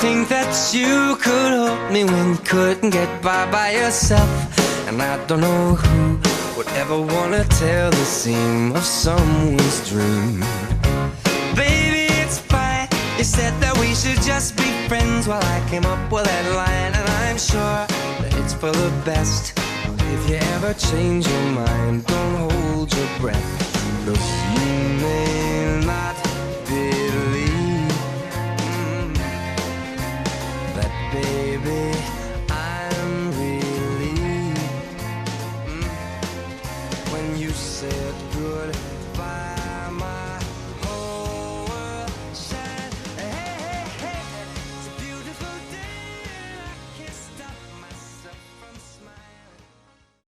think that you could hold me when you couldn't get by yourself. And I don't know who would ever wanna tell the seam of someone's dream. Baby, it's fine. You said that we should just be friends while I came up with that line. And I'm sure that it's for the best. If you ever change your mind, don't hold your breath. Look, you may not